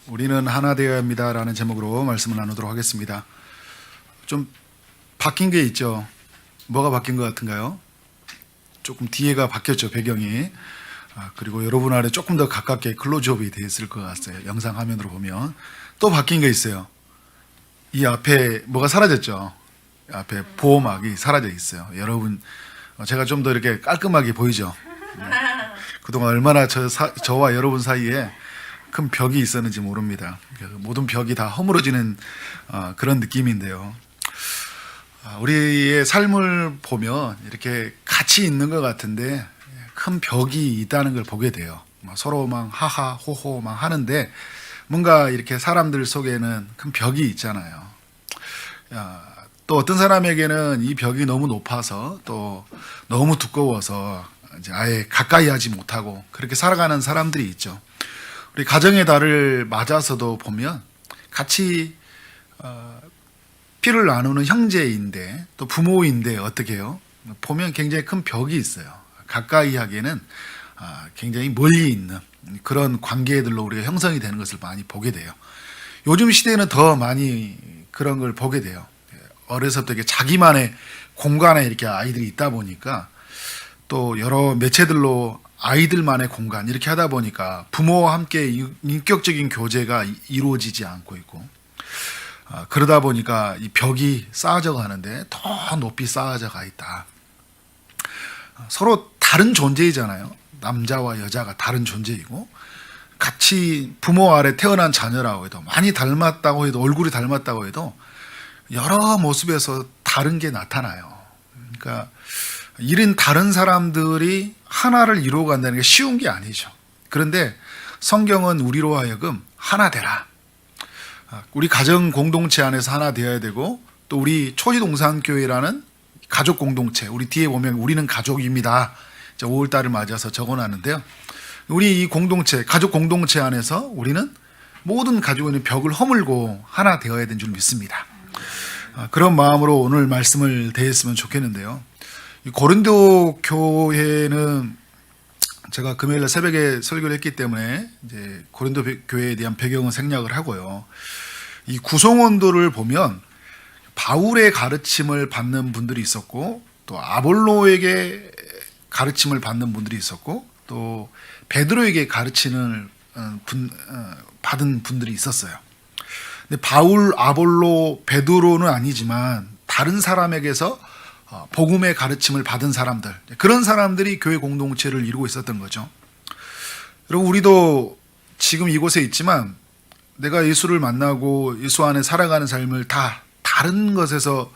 우리는 하나 되어야 합니다라는 제목으로 말씀을 나누도록 하겠습니다. 좀 바뀐 게 있죠. 뭐가 바뀐 것 같은가요? 조금 뒤에가 바뀌었죠, 배경이. 그리고 여러분 아래 조금 더 가깝게 클로즈업이 되어 있을 것 같아요. 영상 화면으로 보면. 또 바뀐 게 있어요. 이 앞에 뭐가 사라졌죠. 앞에 보호막이 사라져 있어요. 여러분, 제가 좀 더 이렇게 깔끔하게 보이죠. 그동안 얼마나 저와 여러분 사이에 큰 벽이 있었는지 모릅니다. 모든 벽이 다 허물어지는 그런 느낌인데요. 우리의 삶을 보면 이렇게 같이 있는 것 같은데 큰 벽이 있다는 걸 보게 돼요. 서로 막 하하 호호 막 하는데 뭔가 이렇게 사람들 속에는 큰 벽이 있잖아요. 또 어떤 사람에게는 이 벽이 너무 높아서 또 너무 두꺼워서 이제 아예 가까이 하지 못하고 그렇게 살아가는 사람들이 있죠. 우리 가정의 달을 맞아서도 보면 같이 피를 나누는 형제인데 또 부모인데 어떻게 해요? 보면 굉장히 큰 벽이 있어요. 가까이 하기에는 굉장히 멀리 있는 그런 관계들로 우리가 형성이 되는 것을 많이 보게 돼요. 요즘 시대에는 더 많이 그런 걸 보게 돼요. 어려서부터 이렇게 자기만의 공간에 이렇게 아이들이 있다 보니까 또 여러 매체들로 아이들만의 공간 이렇게 하다 보니까 부모와 함께 인격적인 교제가 이루어지지 않고 있고 그러다 보니까 이 벽이 쌓아져 가는데 더 높이 쌓아져 가 있다. 서로 다른 존재이잖아요. 남자와 여자가 다른 존재이고 같이 부모 아래 태어난 자녀라고 해도 많이 닮았다고 해도 얼굴이 닮았다고 해도 여러 모습에서 다른 게 나타나요. 그러니까 이런 다른 사람들이 하나를 이루어간다는 게 쉬운 게 아니죠. 그런데 성경은 우리로 하여금 하나 되라. 우리 가정 공동체 안에서 하나 되어야 되고 또 우리 초지동산교회라는 가족 공동체, 우리 뒤에 보면 우리는 가족입니다. 5월달을 맞아서 적어놨는데요. 우리 이 공동체, 가족 공동체 안에서 우리는 모든 가지고 있는 벽을 허물고 하나 되어야 되는 줄 믿습니다. 그런 마음으로 오늘 말씀을 대했으면 좋겠는데요. 이 고린도 교회는 제가 금요일 새벽에 설교를 했기 때문에 이제 고린도 교회에 대한 배경은 생략을 하고요. 이 구성원들을 보면 바울의 가르침을 받는 분들이 있었고 또 아볼로에게 가르침을 받는 분들이 있었고 또 베드로에게 가르침을 받은 분들이 있었어요. 근데 바울, 아볼로, 베드로는 아니지만 다른 사람에게서 복음의 가르침을 받은 사람들, 그런 사람들이 교회 공동체를 이루고 있었던 거죠. 여러분, 우리도 지금 이곳에 있지만 내가 예수를 만나고 예수 안에 살아가는 삶을 다 다른 것에서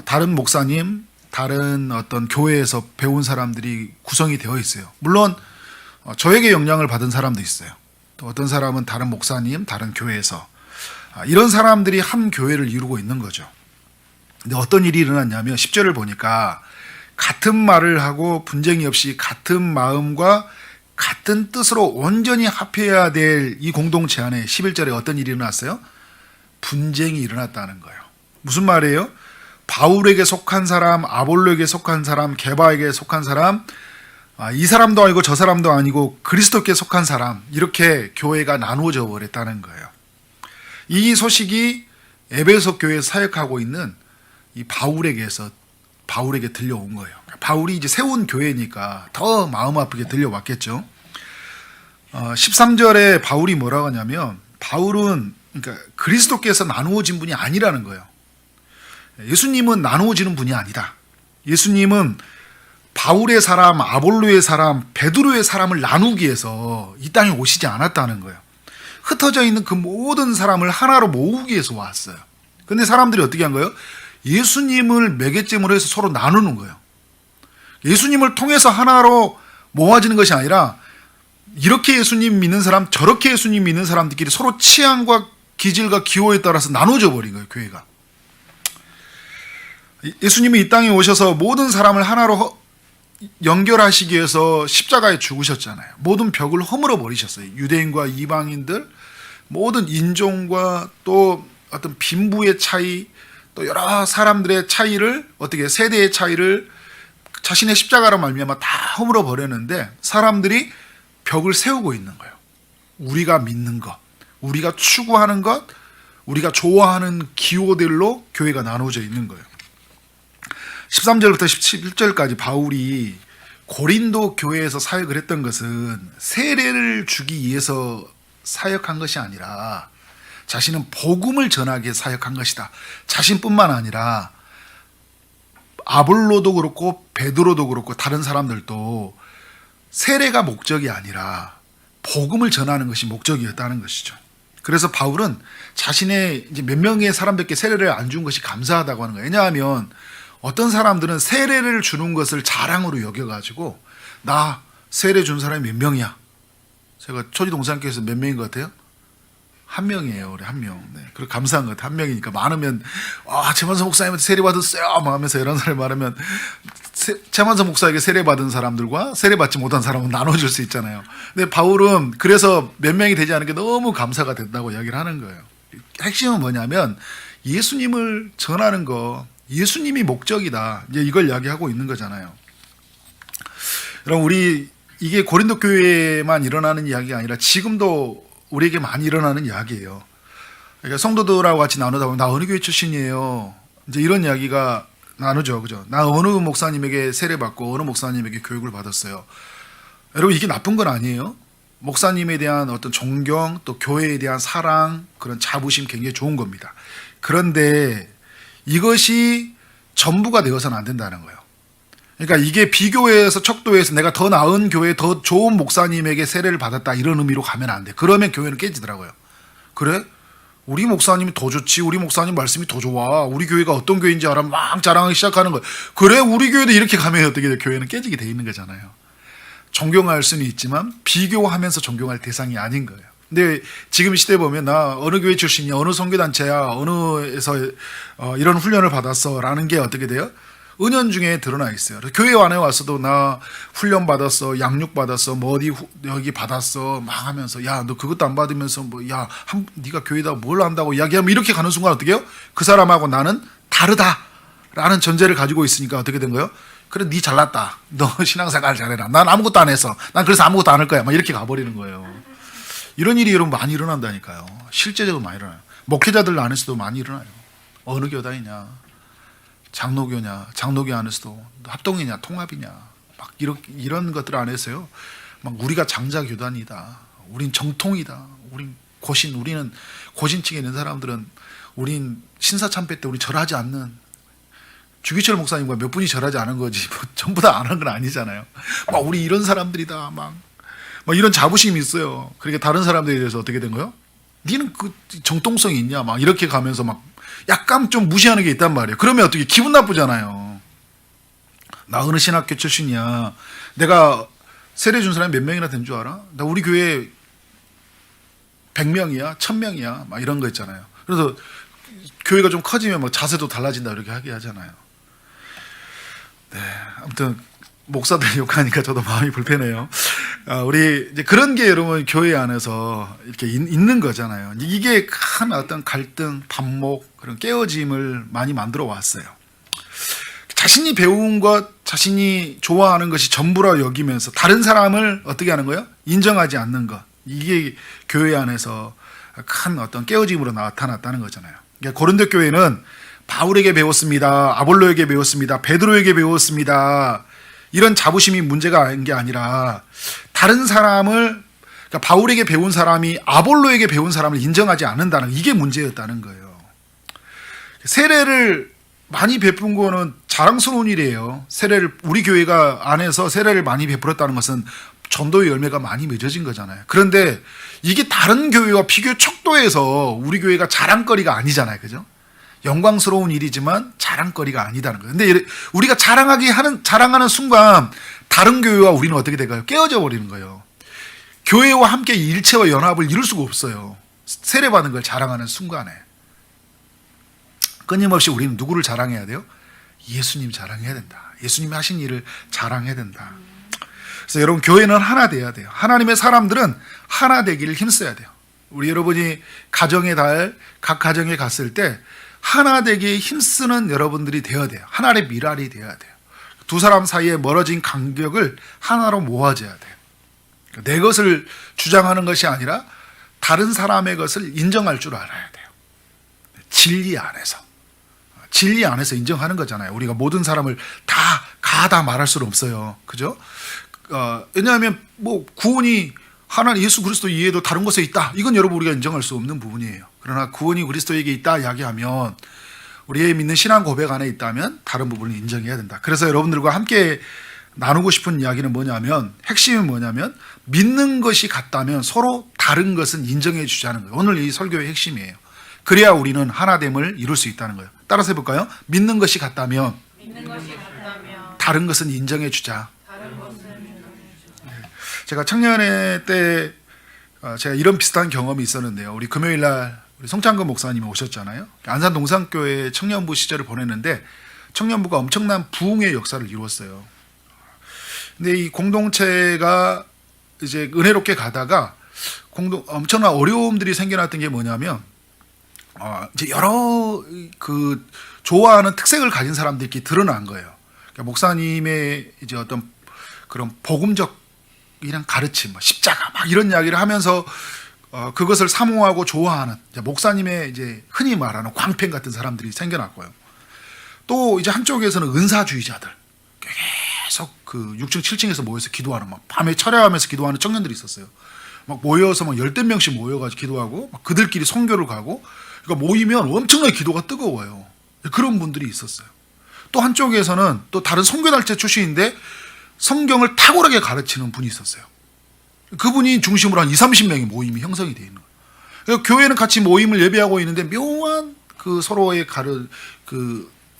다른 목사님, 다른 어떤 교회에서 배운 사람들이 구성이 되어 있어요. 물론 저에게 영향을 받은 사람도 있어요. 또 어떤 사람은 다른 목사님, 다른 교회에서 이런 사람들이 한 교회를 이루고 있는 거죠. 근데 어떤 일이 일어났냐면 10절을 보니까 같은 말을 하고 분쟁이 없이 같은 마음과 같은 뜻으로 온전히 합해야 될 이 공동체 안에 11절에 어떤 일이 일어났어요? 분쟁이 일어났다는 거예요. 무슨 말이에요? 바울에게 속한 사람, 아볼로에게 속한 사람, 게바에게 속한 사람, 이 사람도 아니고 저 사람도 아니고 그리스도께 속한 사람, 이렇게 교회가 나누어져 버렸다는 거예요. 이 소식이 에베소 교회에 사역하고 있는 이 바울에게 들려온 거예요. 바울이 이제 세운 교회니까 더 마음 아프게 들려왔겠죠. 13절에 바울이 뭐라고 하냐면 바울은 그러니까 그리스도께서 나누어진 분이 아니라는 거예요. 예수님은 나누어지는 분이 아니다. 예수님은 바울의 사람, 아볼로의 사람, 베드로의 사람을 나누기 위해서 이 땅에 오시지 않았다는 거예요. 흩어져 있는 그 모든 사람을 하나로 모으기 위해서 왔어요. 근데 사람들이 어떻게 한 거예요? 예수님을 매개점으로 해서 서로 나누는 거예요. 예수님을 통해서 하나로 모아지는 것이 아니라 이렇게 예수님 믿는 사람, 저렇게 예수님 믿는 사람들끼리 서로 취향과 기질과 기호에 따라서 나눠져 버린 거예요, 교회가. 예수님이 이 땅에 오셔서 모든 사람을 하나로 연결하시기 위해서 십자가에 죽으셨잖아요. 모든 벽을 허물어 버리셨어요. 유대인과 이방인들, 모든 인종과 또 어떤 빈부의 차이, 또 여러 사람들의 차이를 어떻게 세대의 차이를 자신의 십자가로 말미암아 다 허물어 버렸는데 사람들이 벽을 세우고 있는 거예요. 우리가 믿는 것, 우리가 추구하는 것, 우리가 좋아하는 기호들로 교회가 나누어져 있는 거예요. 13절부터 17절까지 바울이 고린도 교회에서 사역을 했던 것은 세례를 주기 위해서 사역한 것이 아니라 자신은 복음을 전하기 위해 사역한 것이다. 자신뿐만 아니라 아볼로도 그렇고 베드로도 그렇고 다른 사람들도 세례가 목적이 아니라 복음을 전하는 것이 목적이었다는 것이죠. 그래서 바울은 자신의 이제 몇 명의 사람들께 세례를 안 준 것이 감사하다고 하는 거예요. 왜냐하면 어떤 사람들은 세례를 주는 것을 자랑으로 여겨가지고 나 세례 준 사람이 몇 명이야? 제가 초지동산교회에서 몇 명인 것 같아요? 한 명이에요. 우리 한 명. 네. 그리고 감사한 것 같아요. 한 명이니까 많으면 최만서 목사님한테 세례 받았어요 막 하면서 이런 사람이 말하면 최만서 목사에게 세례 받은 사람들과 세례 받지 못한 사람은 나눠줄 수 있잖아요. 근데 바울은 그래서 몇 명이 되지 않은 게 너무 감사가 된다고 이야기를 하는 거예요. 핵심은 뭐냐면 예수님을 전하는 거, 예수님이 목적이다. 이제 이걸 이야기하고 있는 거잖아요. 여러분, 우리 이게 고린도 교회에만 일어나는 이야기가 아니라 지금도 우리에게 많이 일어나는 이야기예요. 그러니까 성도들하고 같이 나누다 보면 나 어느 교회 출신이에요. 이제 이런 이야기가 나누죠, 그죠? 나 어느 목사님에게 세례 받고 어느 목사님에게 교육을 받았어요. 여러분, 이게 나쁜 건 아니에요. 목사님에 대한 어떤 존경, 또 교회에 대한 사랑, 그런 자부심 굉장히 좋은 겁니다. 그런데 이것이 전부가 되어서는 안 된다는 거예요. 그러니까 이게 비교회에서 척도회에서 내가 더 나은 교회, 더 좋은 목사님에게 세례를 받았다 이런 의미로 가면 안 돼. 그러면 교회는 깨지더라고요. 그래? 우리 목사님이 더 좋지. 우리 목사님 말씀이 더 좋아. 우리 교회가 어떤 교회인지 알아. 막 자랑하기 시작하는 거예요. 그래? 우리 교회도 이렇게 가면 어떻게 돼? 교회는 깨지게 돼 있는 거잖아요. 존경할 수는 있지만 비교하면서 존경할 대상이 아닌 거예요. 근데 지금 시대에 보면 나 어느 교회 출신이야, 어느 선교단체야, 어느에서 이런 훈련을 받았어 라는 게 어떻게 돼요? 은연중에 드러나 있어요. 교회 안에 와서도 나 훈련 받았어, 양육 받았어, 뭐 어디 여기 받았어 막 하면서 야 너 그것도 안 받으면서 뭐 야 네가 교회다 뭘 안다고 이야기하면 이렇게 가는 순간 어떻게 해요? 그 사람하고 나는 다르다라는 전제를 가지고 있으니까 어떻게 된 거예요? 그래 네 잘났다. 너 신앙생활 잘해라. 난 아무것도 안 했어. 난 그래서 아무것도 안 할 거야. 막 이렇게 가버리는 거예요. 이런 일이 여러분 많이 일어난다니까요. 실제적으로 많이 일어나요. 목회자들 안에서도 많이 일어나요. 어느 교단이냐? 장로교냐, 장로교 안에서도 합동이냐, 통합이냐, 막 이런 것들 안에서요. 막 우리가 장자교단이다, 우린 정통이다, 우린 고신, 우리는 고신층에 있는 사람들은 우린 신사참배 때 우리 절하지 않는 주기철 목사님과 몇 분이 절하지 않은 거지, 뭐 전부 다 안 한 건 아니잖아요. 막 우리 이런 사람들이다, 막 이런 자부심이 있어요. 그러니까 다른 사람들에 대해서 어떻게 된 거예요? 니는 그 정통성이 있냐, 막 이렇게 가면서 막 약간 좀 무시하는 게 있단 말이에요. 그러면 어떻게 기분 나쁘잖아요. 나 어느 신학교 출신이야. 내가 세례 준 사람이 몇 명이나 된 줄 알아? 나 우리 교회 100명이야, 1000명이야, 막 이런 거 있잖아요. 그래서 교회가 좀 커지면 뭐 자세도 달라진다 이렇게 하게 하잖아요. 네, 아무튼 목사들 욕하니까 저도 마음이 불편해요. 우리 이제 그런 게 여러분 교회 안에서 이렇게 있는 거잖아요. 이게 큰 어떤 갈등, 반목, 그런 깨어짐을 많이 만들어 왔어요. 자신이 배운 것, 자신이 좋아하는 것이 전부라 여기면서 다른 사람을 어떻게 하는 거예요? 인정하지 않는 것. 이게 교회 안에서 큰 어떤 깨어짐으로 나타났다는 거잖아요. 그러니까 고린도 교회는 바울에게 배웠습니다. 아볼로에게 배웠습니다. 베드로에게 배웠습니다. 이런 자부심이 문제가 아닌 게 아니라 다른 사람을, 그러니까 바울에게 배운 사람이 아볼로에게 배운 사람을 인정하지 않는다는, 이게 문제였다는 거예요. 세례를 많이 베푼 거는 자랑스러운 일이에요. 우리 교회가 안에서 세례를 많이 베풀었다는 것은 전도의 열매가 많이 맺어진 거잖아요. 그런데 이게 다른 교회와 비교 척도해서 우리 교회가 자랑거리가 아니잖아요. 그죠? 영광스러운 일이지만 자랑거리가 아니다는 거예요. 근데 우리가 자랑하는 순간 다른 교회와 우리는 어떻게 될까요? 깨어져 버리는 거예요. 교회와 함께 일체와 연합을 이룰 수가 없어요. 세례받은 걸 자랑하는 순간에. 끊임없이 우리는 누구를 자랑해야 돼요? 예수님 자랑해야 된다. 예수님이 하신 일을 자랑해야 된다. 그래서 여러분, 교회는 하나 돼야 돼요. 하나님의 사람들은 하나 되기를 힘써야 돼요. 우리 여러분이 가정의 달, 각 가정에 갔을 때 하나 되기에 힘쓰는 여러분들이 되어야 돼요. 하나의 미랄이 되어야 돼요. 두 사람 사이에 멀어진 간격을 하나로 모아줘야 돼요. 내 것을 주장하는 것이 아니라 다른 사람의 것을 인정할 줄 알아야 돼요. 진리 안에서. 진리 안에서 인정하는 거잖아요. 우리가 모든 사람을 다 말할 수는 없어요. 그죠? 왜냐하면 뭐 구원이 하나님 예수 그리스도 이외에도 다른 곳에 있다. 이건 여러분 우리가 인정할 수 없는 부분이에요. 그러나 구원이 그리스도에게 있다 이야기하면 우리의 믿는 신앙 고백 안에 있다면 다른 부분을 인정해야 된다. 그래서 여러분들과 함께 나누고 싶은 이야기는 뭐냐면 핵심은 뭐냐면 믿는 것이 같다면 서로 다른 것은 인정해 주자는 거예요. 오늘 이 설교의 핵심이에요. 그래야 우리는 하나됨을 이룰 수 있다는 거예요. 따라서 해볼까요? 믿는 것이 같다면 다른 것은 인정해 주자. 제가 청년회 때 제가 이런 비슷한 경험이 있었는데요. 우리 금요일날 우리 송창근 목사님이 오셨잖아요. 안산 동산교회 청년부 시절을 보냈는데 청년부가 엄청난 부흥의 역사를 이루었어요. 근데 이 공동체가 이제 은혜롭게 가다가 엄청난 어려움들이 생겨났던 게 뭐냐면 이제 여러 그 좋아하는 특색을 가진 사람들이 드러난 거예요. 그러니까 목사님의 이제 어떤 그런 복음적 이런 가르침, 십자가 막 이런 이야기를 하면서 그것을 사모하고 좋아하는 이제 목사님의 이제 흔히 말하는 광팬 같은 사람들이 생겨났고요. 또 이제 한쪽에서는 은사주의자들 계속 그 6층, 7층에서 모여서 기도하는 막 밤에 철야하면서 기도하는 청년들이 있었어요. 막 모여서 막 10대 명씩 모여가지고 기도하고 막 그들끼리 선교를 가고 그러니까 모이면 엄청나게 기도가 뜨거워요. 그런 분들이 있었어요. 또 한쪽에서는 또 다른 선교단체 출신인데 성경을 탁월하게 가르치는 분이 있었어요. 그분이 중심으로 한 20-30명의 모임이 형성이 되어 있는 거예요. 그러니까 교회는 같이 모임을 예배하고 있는데 묘한 그 서로의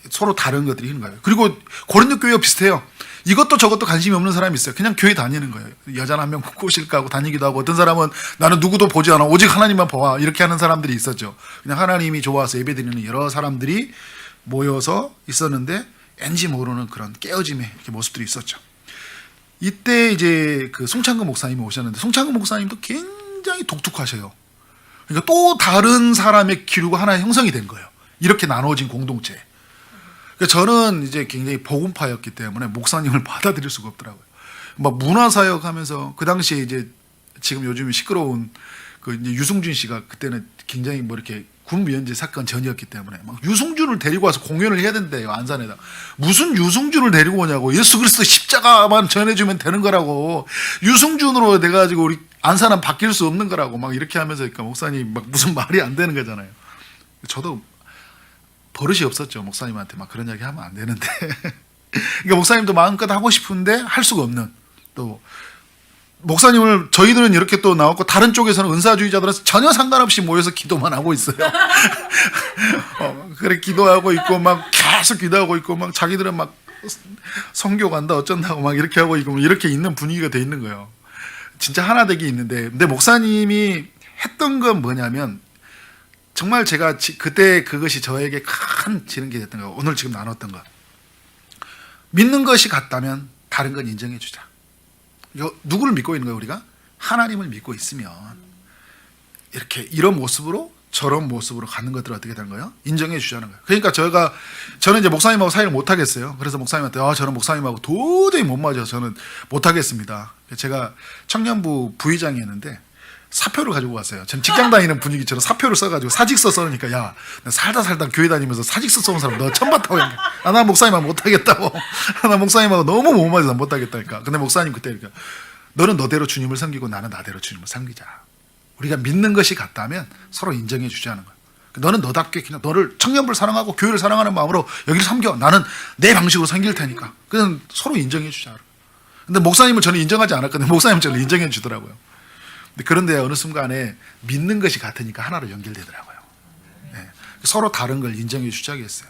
서로 다른 것들이 있는 거예요. 그리고 고린도 교회와 비슷해요. 이것도 저것도 관심이 없는 사람이 있어요. 그냥 교회 다니는 거예요. 여자 한 명 꼬실까 하고 다니기도 하고 어떤 사람은 나는 누구도 보지 않아. 오직 하나님만 봐. 이렇게 하는 사람들이 있었죠. 그냥 하나님이 좋아서 예배드리는 여러 사람들이 모여서 있었는데 왠지 모르는 그런 깨어짐의 이렇게 모습들이 있었죠. 이때 이제 그 송창근 목사님이 오셨는데 송창근 목사님도 굉장히 독특하셔요. 그러니까 또 다른 사람의 기류가 하나 형성이 된 거예요. 이렇게 나눠진 공동체. 그러니까 저는 이제 굉장히 복음파였기 때문에 목사님을 받아들일 수가 없더라고요. 막 문화사역 하면서 그 당시에 이제 지금 요즘 시끄러운 그 이제 유승준 씨가 그때는 굉장히 뭐 이렇게 군무연재 사건 전이었기 때문에 막 유승준을 데리고 와서 공연을 해야 된대요. 안산에다. 무슨 유승준을 데리고 오냐고. 예수 그리스도 십자가만 전해주면 되는 거라고. 유승준으로 돼가지고 우리 안산은 바뀔 수 없는 거라고 막 이렇게 하면서 그러니까 목사님 막 무슨 말이 안 되는 거잖아요. 저도 버릇이 없었죠. 목사님한테 막 그런 이야기 하면 안 되는데. 그러니까 목사님도 마음껏 하고 싶은데 할 수가 없는 또 목사님을 저희들은 이렇게 또 나왔고 다른 쪽에서는 은사주의자들은 전혀 상관없이 모여서 기도만 하고 있어요. 그래 기도하고 있고 막 계속 기도하고 있고 막 자기들은 막 선교 간다 어쩐다고 막 이렇게 하고 있고 이렇게 있는 분위기가 돼 있는 거예요. 진짜 하나 되기 있는데 근데 목사님이 했던 건 뭐냐면 정말 제가 그때 그것이 저에게 큰 지름길이 됐던 거예요. 오늘 지금 나눴던 거. 믿는 것이 같다면 다른 건 인정해 주자. 누구를 믿고 있는 거예요 우리가? 하나님을 믿고 있으면 이렇게 이런 모습으로 저런 모습으로 가는 것들을 어떻게 되는 거예요? 인정해 주자는 거예요. 그러니까 저는 이제 목사님하고 사이를 못 하겠어요. 그래서 목사님한테 저는 목사님하고 도저히 못 맞아서 저는 못 하겠습니다. 제가 청년부 부의장이었는데 사표를 가지고 왔어요. 전 직장 다니는 분위기처럼 사표를 써가지고 사직서 써니까 야, 나 살다 교회 다니면서 사직서 써온 사람 너 처음 봤다고 했는데 나 목사님하고 못하겠다고. 나 목사님하고 너무 못 맞아서 못하겠다니까. 근데 목사님 그때 그러니까 너는 너대로 주님을 섬기고 나는 나대로 주님을 섬기자. 우리가 믿는 것이 같다면 서로 인정해 주자는 거야. 너는 너답게 그냥 너를 청년부를 사랑하고 교회를 사랑하는 마음으로 여기를 섬겨. 나는 내 방식으로 섬길 테니까. 그냥 서로 인정해 주자. 근데 목사님을 저는 인정하지 않았거든요. 목사님은 저를 인정해 주더라고요. 그런데 어느 순간에 믿는 것이 같으니까 하나로 연결되더라고요. 네. 서로 다른 걸 인정해 주자겠어요.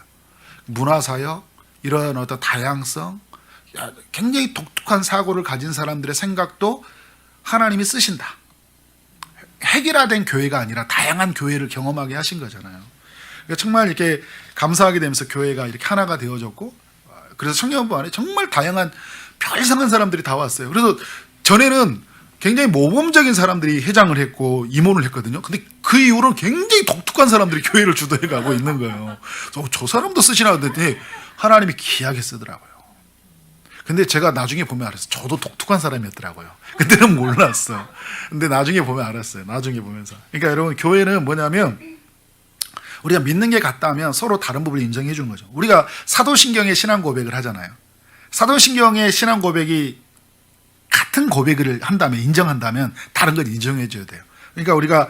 문화사역, 이런 어떤 다양성, 굉장히 독특한 사고를 가진 사람들의 생각도 하나님이 쓰신다. 획일화된 교회가 아니라 다양한 교회를 경험하게 하신 거잖아요. 그러니까 정말 이렇게 감사하게 되면서 교회가 이렇게 하나가 되어졌고, 그래서 청년부 안에 정말 다양한 별 이상한 사람들이 다 왔어요. 그래서 전에는 굉장히 모범적인 사람들이 회장을 했고 임원을 했거든요. 근데 그 이후로는 굉장히 독특한 사람들이 교회를 주도해 가고 있는 거예요. 저 사람도 쓰시나 그랬더니 하나님이 귀하게 쓰더라고요. 근데 제가 나중에 보면 알았어요. 저도 독특한 사람이었더라고요. 그때는 몰랐어. 근데 나중에 보면 알았어요. 나중에 보면서. 그러니까 여러분, 교회는 뭐냐면 우리가 믿는 게 같다면 서로 다른 부분을 인정해 주는 거죠. 우리가 사도신경의 신앙 고백을 하잖아요. 사도신경의 신앙 고백이 같은 고백을 한다면, 인정한다면 다른 걸 인정해 줘야 돼요. 그러니까 우리가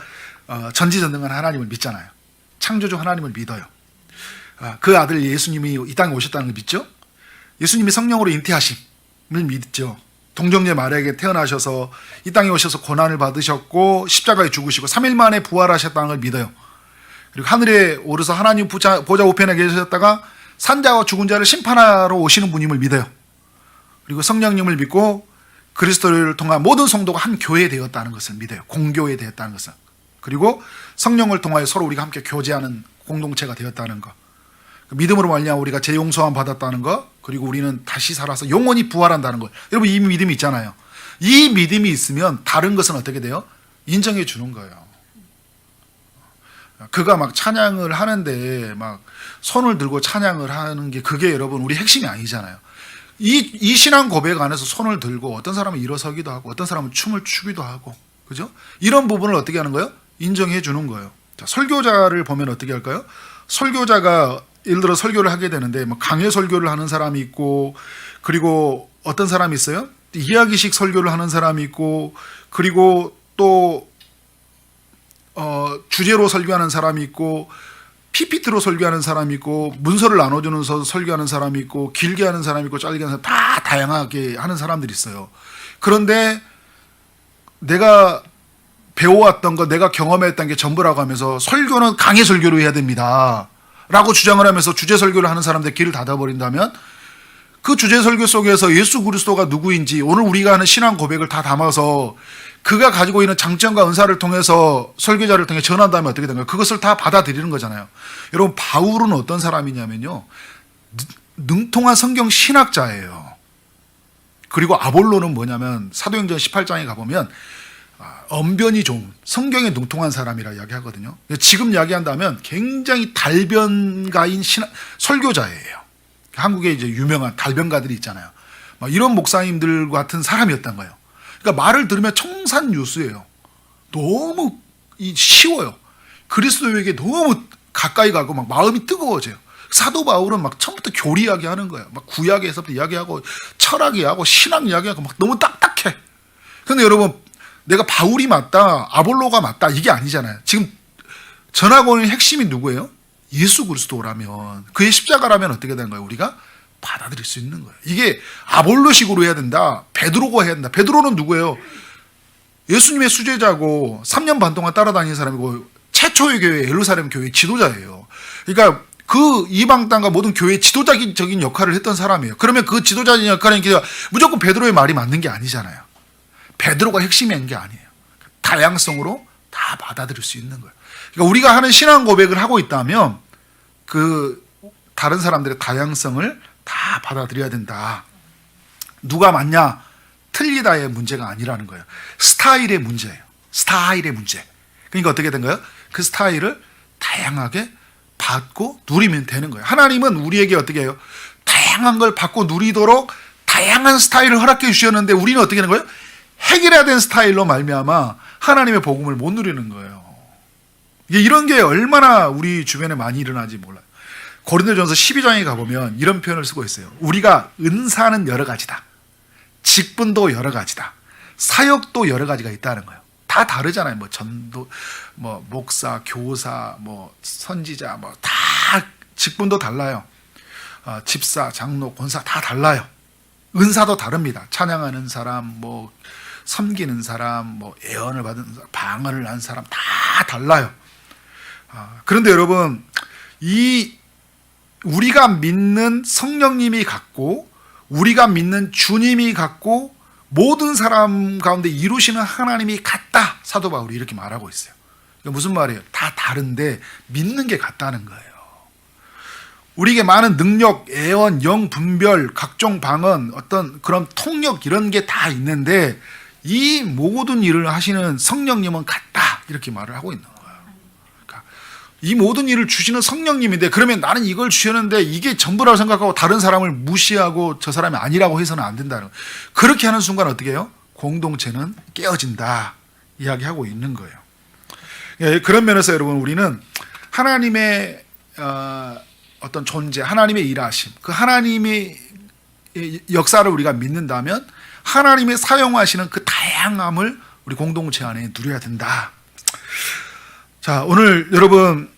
전지전능한 하나님을 믿잖아요. 창조주 하나님을 믿어요. 그 아들 예수님이 이 땅에 오셨다는 걸 믿죠. 예수님이 성령으로 잉태하심을 믿죠. 동정녀 마리아에게 태어나셔서 이 땅에 오셔서 고난을 받으셨고 십자가에 죽으시고 3일 만에 부활하셨다는 걸 믿어요. 그리고 하늘에 오르서 하나님 보좌 우편에 계셨다가 산자와 죽은 자를 심판하러 오시는 분임을 믿어요. 그리고 성령님을 믿고 그리스도를 통한 모든 성도가 한 교회 되었다는 것을 믿어요. 공교회 되었다는 것을. 그리고 성령을 통하여 서로 우리가 함께 교제하는 공동체가 되었다는 것. 믿음으로 말미암아 우리가 재용서함 받았다는 것, 그리고 우리는 다시 살아서 영원히 부활한다는 것. 여러분, 이 믿음이 있잖아요. 이 믿음이 있으면 다른 것은 어떻게 돼요? 인정해 주는 거예요. 그가 막 찬양을 하는데 막 손을 들고 찬양을 하는 게 그게 여러분 우리 핵심이 아니잖아요. 이 신앙 고백 안에서 손을 들고 어떤 사람은 일어서기도 하고 어떤 사람은 춤을 추기도 하고, 그죠? 이런 부분을 어떻게 하는 거예요? 인정해 주는 거예요. 자, 설교자를 보면 어떻게 할까요? 설교자가 예를 들어 설교를 하게 되는데 뭐 강해 설교를 하는 사람이 있고, 그리고 어떤 사람이 있어요? 이야기식 설교를 하는 사람이 있고, 그리고 또 주제로 설교하는 사람이 있고, PPT로 설교하는 사람이 있고, 문서를 나눠주면서 설교하는 사람이 있고, 길게 하는 사람이 있고, 짧게 하는 사람, 다 다양하게 하는 사람들이 있어요. 그런데 내가 배워왔던 거, 내가 경험했던 게 전부라고 하면서 설교는 강의 설교로 해야 됩니다 라고 주장을 하면서 주제 설교를 하는 사람들 길을 닫아버린다면, 그 주제 설교 속에서 예수 그리스도가 누구인지 오늘 우리가 하는 신앙 고백을 다 담아서 그가 가지고 있는 장점과 은사를 통해서 설교자를 통해 전한다면 어떻게 된가요? 그것을 다 받아들이는 거잖아요. 여러분, 바울은 어떤 사람이냐면요, 능통한 성경 신학자예요. 그리고 아볼로는 뭐냐면 사도행전 18장에 가보면 언변이 좋은, 성경에 능통한 사람이라 이야기하거든요. 지금 이야기한다면 굉장히 달변가인 설교자예요. 한국에 이제 유명한 달변가들이 있잖아요. 이런 목사님들 같은 사람이었던 거예요. 그러니까 말을 들으면 청산유수예요. 너무 쉬워요. 그리스도에게 너무 가까이 가고 막 마음이 뜨거워져요. 사도 바울은 막 처음부터 교리 이야기하는 거예요. 막 구약에서부터 이야기하고 철학 이야기하고 신학 이야기하고 막 너무 딱딱해. 그런데 여러분, 내가 바울이 맞다, 아볼로가 맞다, 이게 아니잖아요. 지금 전하고 있는 핵심이 누구예요? 예수 그리스도라면, 그의 십자가라면 어떻게 되는 거예요? 우리가 받아들일 수 있는 거예요. 이게 아볼로식으로 해야 된다, 베드로가 해야 된다. 베드로는 누구예요? 예수님의 수제자고 3년 반 동안 따라다니는 사람이고 최초의 교회, 예루살렘 교회 지도자예요. 그러니까 그 이방 땅과 모든 교회의 지도자적인 역할을 했던 사람이에요. 그러면 그 지도자적인 역할이니까 무조건 베드로의 말이 맞는 게 아니잖아요. 베드로가 핵심인 게 아니에요. 다양성으로 다 받아들일 수 있는 거예요. 그러니까 우리가 하는 신앙 고백을 하고 있다면 그 다른 사람들의 다양성을 다 받아들여야 된다. 누가 맞냐, 틀리다의 문제가 아니라는 거예요. 스타일의 문제예요. 스타일의 문제. 그러니까 어떻게 된 거예요? 그 스타일을 다양하게 받고 누리면 되는 거예요. 하나님은 우리에게 어떻게 해요? 다양한 걸 받고 누리도록 다양한 스타일을 허락해 주셨는데 우리는 어떻게 하는 거예요? 해결해야 스타일로 말미암아 하나님의 복음을 못 누리는 거예요. 이런 게 얼마나 우리 주변에 많이 일어나지 몰라요. 고린도전서 12장에 가보면 이런 표현을 쓰고 있어요. 우리가 은사는 여러 가지다, 직분도 여러 가지다, 사역도 여러 가지가 있다는 거예요. 다 다르잖아요. 뭐 전도, 뭐 목사, 교사, 뭐 선지자, 뭐 다 직분도 달라요. 집사, 장로, 권사 다 달라요. 은사도 다릅니다. 찬양하는 사람, 뭐 섬기는 사람, 뭐 예언을 받은 사람, 방언을 한 사람 다 달라요. 그런데 여러분, 우리가 믿는 성령님이 같고 우리가 믿는 주님이 같고 모든 사람 가운데 이루시는 하나님이 같다, 사도 바울이 이렇게 말하고 있어요. 그러니까 무슨 말이에요? 다 다른데 믿는 게 같다는 거예요. 우리에게 많은 능력, 예언, 영 분별, 각종 방언, 어떤 그런 통역 이런 게 다 있는데 이 모든 일을 하시는 성령님은 같다, 이렇게 말을 하고 있는 거예요. 그러니까 이 모든 일을 주시는 성령님인데 그러면 나는 이걸 주셨는데 이게 전부라고 생각하고 다른 사람을 무시하고 저 사람이 아니라고 해서는 안 된다는 거예요. 그렇게 하는 순간 어떻게 해요? 공동체는 깨어진다 이야기하고 있는 거예요. 예, 그런 면에서 여러분 우리는 하나님의 어떤 존재, 하나님의 일하심, 그 하나님의 역사를 우리가 믿는다면 하나님의 사용하시는 그 다양함을 우리 공동체 안에 누려야 된다. 자, 오늘 여러분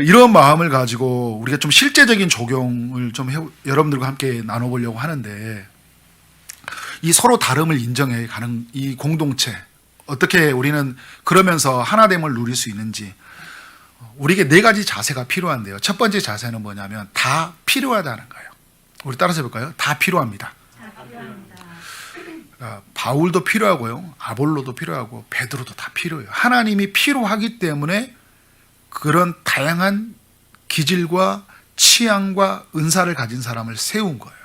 이런 마음을 가지고 우리가 좀 실제적인 적용을 좀 여러분들과 함께 나눠보려고 하는데, 이 서로 다름을 인정해 가는 이 공동체 어떻게 우리는 그러면서 하나됨을 누릴 수 있는지, 우리에게 4가지 자세가 필요한데요. 첫 번째 자세는 뭐냐면 다 필요하다는 거예요. 우리 따라서 해볼까요? 다 필요합니다. 바울도 필요하고요, 아볼로도 필요하고 베드로도 다 필요해요. 하나님이 필요하기 때문에 그런 다양한 기질과 취향과 은사를 가진 사람을 세운 거예요.